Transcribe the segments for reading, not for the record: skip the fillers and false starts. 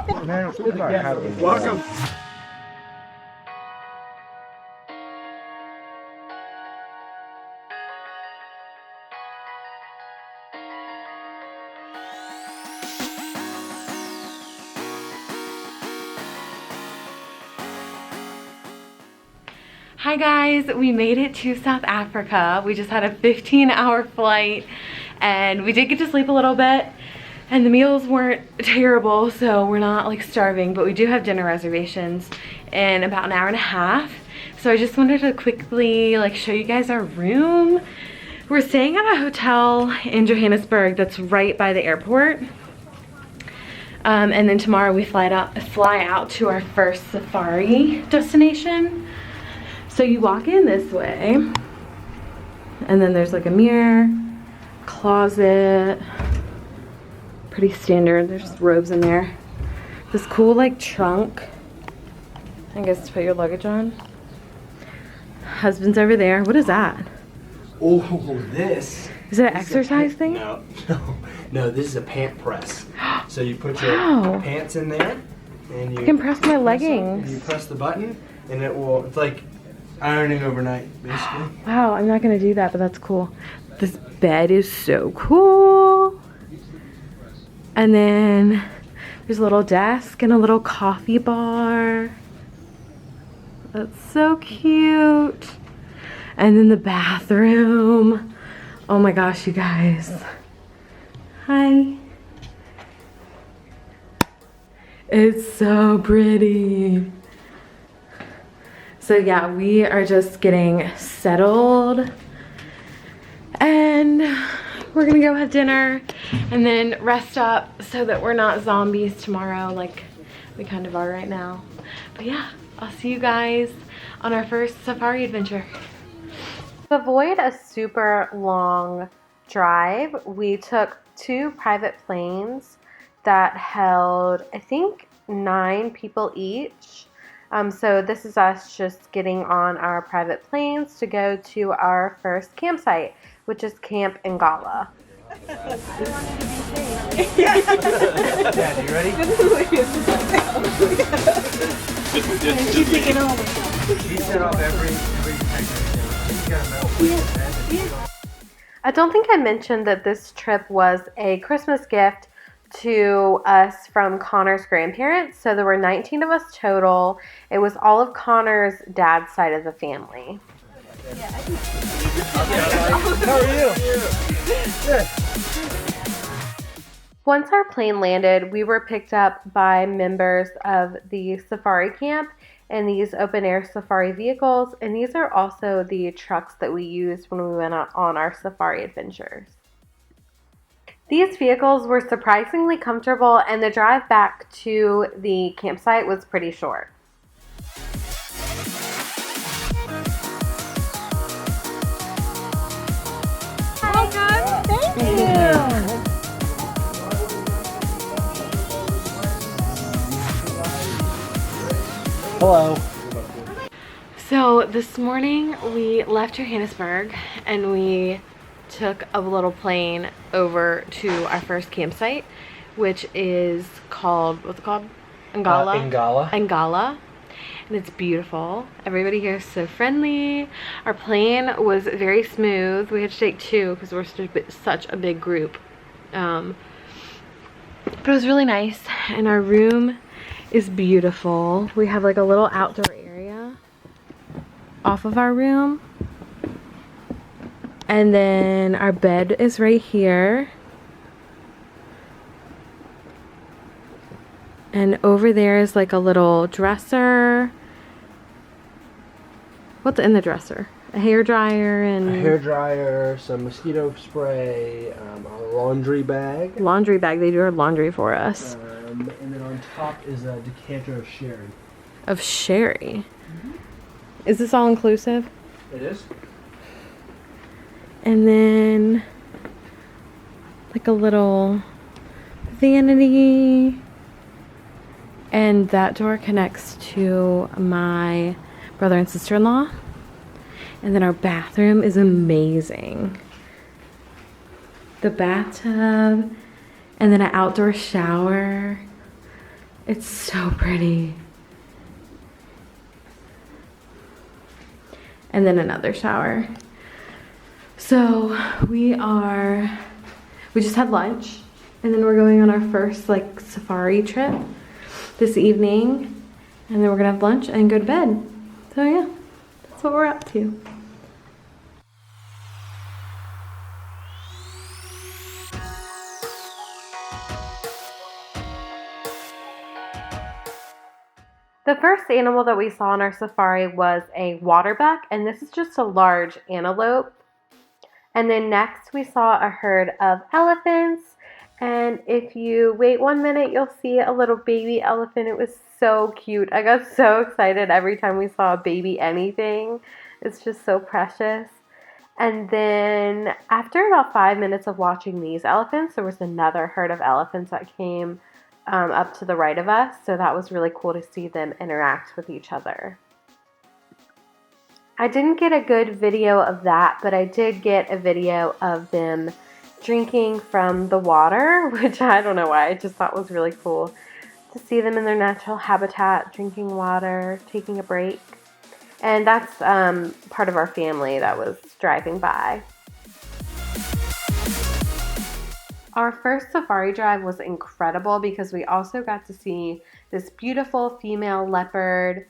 Man, it's not happening. Welcome. Hi guys, we made it to South Africa. We just had a 15-hour flight and we did get to sleep a little bit and the meals weren't terrible, so we're not like starving, but we do have dinner reservations in about an hour and a half. So I just wanted to quickly like show you guys our room. We're staying at a hotel in Johannesburg that's right by the airport. And then tomorrow we fly out to our first safari destination. So you walk in this way, and then there's like a mirror, closet, pretty standard. There's robes in there. This cool like trunk, I guess to put your luggage on. Husband's over there. What is that? Oh, this. Is it an exercise thing? No, this is a pant press. So you put your pants in there, and you I can press my leggings. And you press the button, and it will, it's like ironing overnight, basically. Wow, I'm not gonna do that, but that's cool. This bed is so cool. And then there's a little desk and a little coffee bar. That's so cute. And then the bathroom. Oh my gosh, you guys. Hi. It's so pretty. So yeah, we are just getting settled and we're gonna go have dinner and then rest up so that we're not zombies tomorrow like we kind of are right now. But yeah, I'll see you guys on our first safari adventure. To avoid a super long drive, we took 2 private planes that held, I think, 9 people each. So this is us just getting on our private planes to go to our first campsite, which is Camp Ngala. Yeah, you ready? I don't think I mentioned that this trip was a Christmas gift to us from Connor's grandparents. So there were 19 of us total. It was all of Connor's dad's side of the family. How are you? Good. Once our plane landed, we were picked up by members of the safari camp in these open air safari vehicles, and these are also the trucks that we used when we went out on our safari adventures. These vehicles were surprisingly comfortable, and the drive back to the campsite was pretty short. Thank you. Hello. So this morning we left Johannesburg and we took a little plane over to our first campsite, which is called, what's it called? Ngala. Ngala. And it's beautiful. Everybody here is so friendly. Our plane was very smooth. We had to take 2 because we're such a big group. But it was really nice, and our room is beautiful. We have like a little outdoor area off of our room. And then our bed is right here. And over there is like a little dresser. What's in the dresser? A hair dryer and... A hair dryer, some mosquito spray, a laundry bag. Laundry bag. They do our laundry for us. And then on top is a decanter of sherry. Of sherry? Mm-hmm. Is this all inclusive? It is. And then like a little vanity, and that door connects to my brother and sister-in-law. And then our bathroom is amazing. The bathtub, and then an outdoor shower, It's so pretty. And then another shower. So we just had lunch, and then we're going on our first like safari trip this evening, and then we're gonna have lunch and go to bed. So yeah, that's what we're up to. The first animal that we saw on our safari was a waterbuck, and this is just a large antelope. And then next we saw a herd of elephants, and if you wait 1 minute, you'll see a little baby elephant. It was so cute. I got so excited every time we saw a baby anything. It's just so precious. And then after about 5 minutes of watching these elephants, there was another herd of elephants that came up to the right of us. So that was really cool to see them interact with each other. I didn't get a good video of that, but I did get a video of them drinking from the water, which I don't know why, I just thought was really cool to see them in their natural habitat, drinking water, taking a break. And that's part of our family that was driving by. Our first safari drive was incredible because we also got to see this beautiful female leopard.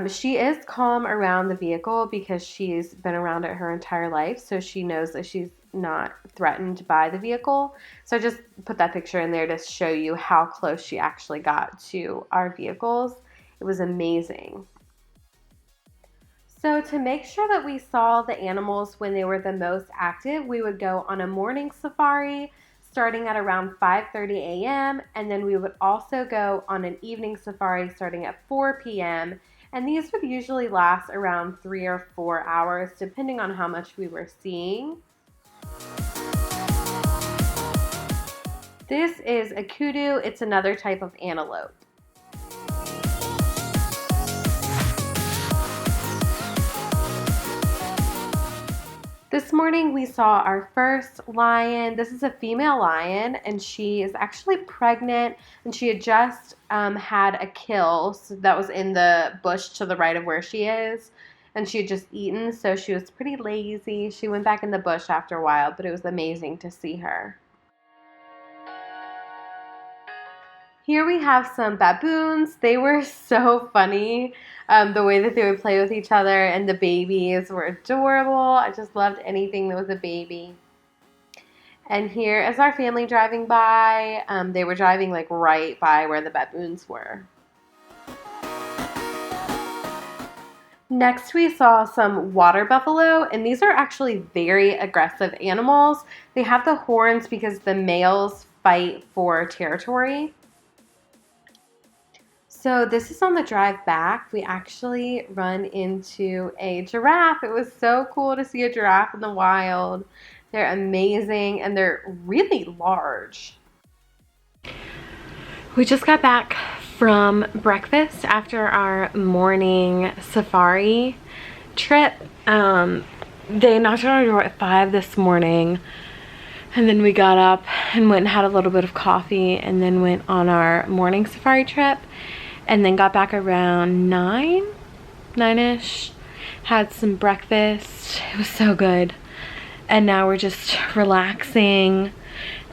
She is calm around the vehicle because she's been around it her entire life, so she knows that she's not threatened by the vehicle. So I just put that picture in there to show you how close she actually got to our vehicles. It was amazing. So to make sure that we saw the animals when they were the most active, we would go on a morning safari starting at around 5:30 a.m. and then we would also go on an evening safari starting at 4 p.m. and these would usually last around 3 or 4 hours depending on how much we were seeing. This is a kudu. It's another type of antelope. This morning we saw our first lion. This is a female lion and she is actually pregnant and she had just had a kill that was in the bush to the right of where she is, and she had just eaten, so she was pretty lazy. She went back in the bush after a while, but it was amazing to see her. Here we have some baboons. They were so funny, the way that they would play with each other, and the babies were adorable. I just loved anything that was a baby. And here is our family driving by. They were driving like right by where the baboons were. Next we saw some water buffalo, and these are actually very aggressive animals. They have the horns because the males fight for territory. So this is on the drive back. We actually run into a giraffe. It was so cool to see a giraffe in the wild. They're amazing and they're really large. We just got back from breakfast after our morning safari trip. They knocked on our door at 5 this morning. And then we got up and went and had a little bit of coffee and then went on our morning safari trip. And then got back around 9-ish, had some breakfast. It was so good. And now we're just relaxing,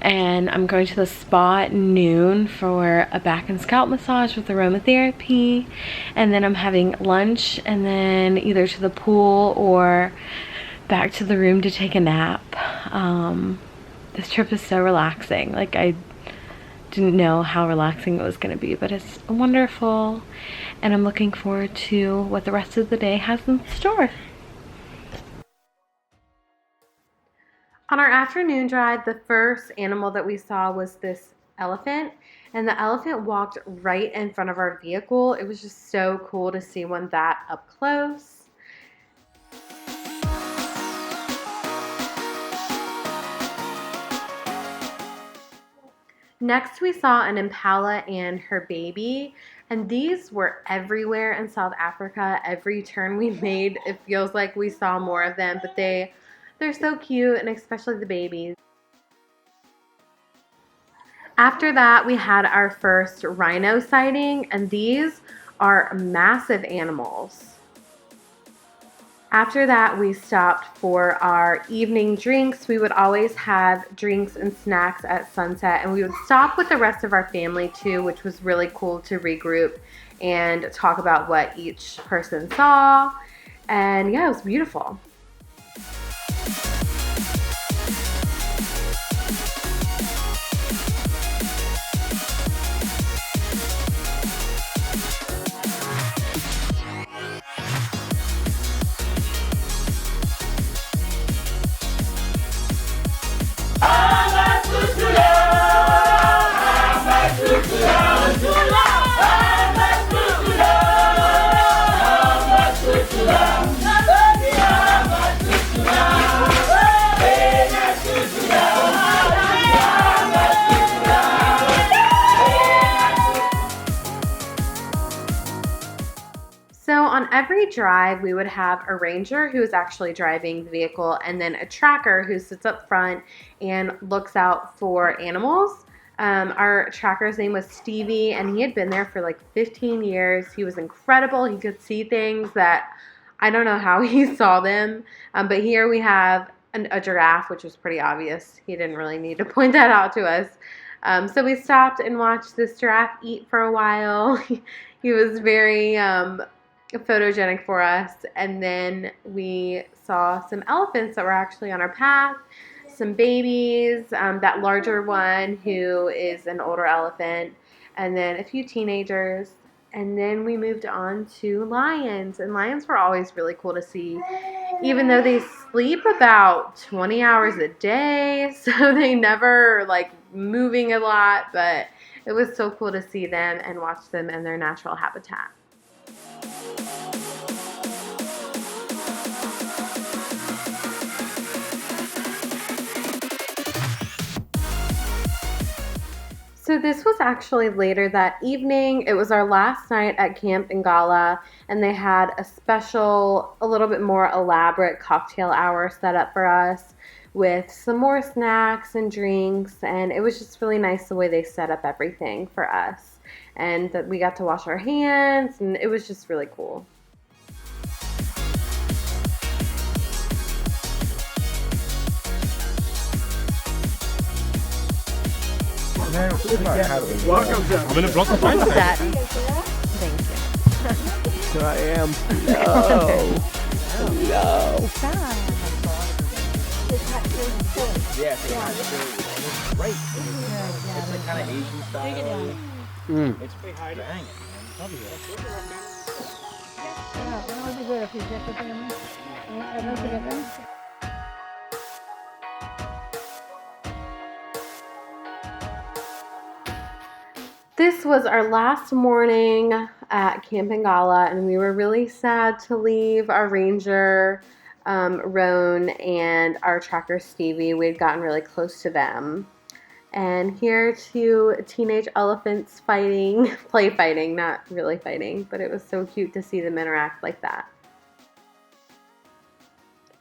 and I'm going to the spa at noon for a back and scalp massage with aromatherapy, and then I'm having lunch and then either to the pool or back to the room to take a nap. This trip is so relaxing. Like, I didn't know how relaxing it was going to be, but it's wonderful, and I'm looking forward to what the rest of the day has in store. On our afternoon drive, the first animal that we saw was this elephant, and the elephant walked right in front of our vehicle. It was just so cool to see one that up close. Next, we saw an impala and her baby, and these were everywhere in South Africa. Every turn we made, it feels like we saw more of them, but they're so cute, and especially the babies. After that, we had our first rhino sighting, and these are massive animals. After that, we stopped for our evening drinks. We would always have drinks and snacks at sunset, and we would stop with the rest of our family too, which was really cool to regroup and talk about what each person saw. And yeah, it was beautiful. So on every drive, we would have a ranger who is actually driving the vehicle, and then a tracker who sits up front and looks out for animals. Our tracker's name was Stevie, and he had been there for like 15 years. He was incredible. He could see things that I don't know how he saw them. But here we have a giraffe, which was pretty obvious. He didn't really need to point that out to us. So we stopped and watched this giraffe eat for a while. He was very photogenic for us. And then we saw some elephants that were actually on our path, some babies, that larger one who is an older elephant, and then a few teenagers. And then we moved on to lions, and lions were always really cool to see, even though they sleep about 20 hours a day, so they never like moving a lot, but it was so cool to see them and watch them in their natural habitat. So this was actually later that evening. It was our last night at Camp Ngala, and they had a special, a little bit more elaborate cocktail hour set up for us with some more snacks and drinks, and it was just really nice the way they set up everything for us. And that we got to wash our hands, and it was just really cool. Welcome to I'm in a block of What's that? Thank you. Here I am. No. No. Yeah, it's great. It's like kind of Asian style. It's pretty high to hang it. This was our last morning at Camp Ngala, and we were really sad to leave our ranger, Roan, and our tracker, Stevie. We had gotten really close to them. And here are two teenage elephants fighting, play fighting, not really fighting, but it was so cute to see them interact like that.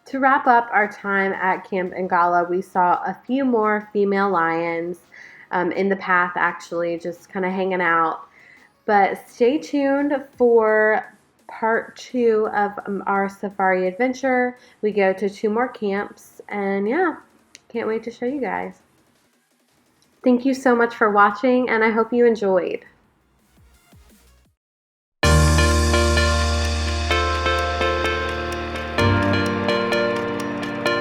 To wrap up our time at Camp Ngala, we saw a few more female lions in the path, actually, just kind of hanging out. But stay tuned for part 2 of our safari adventure. We go to 2 more camps, and yeah, can't wait to show you guys. Thank you so much for watching, and I hope you enjoyed.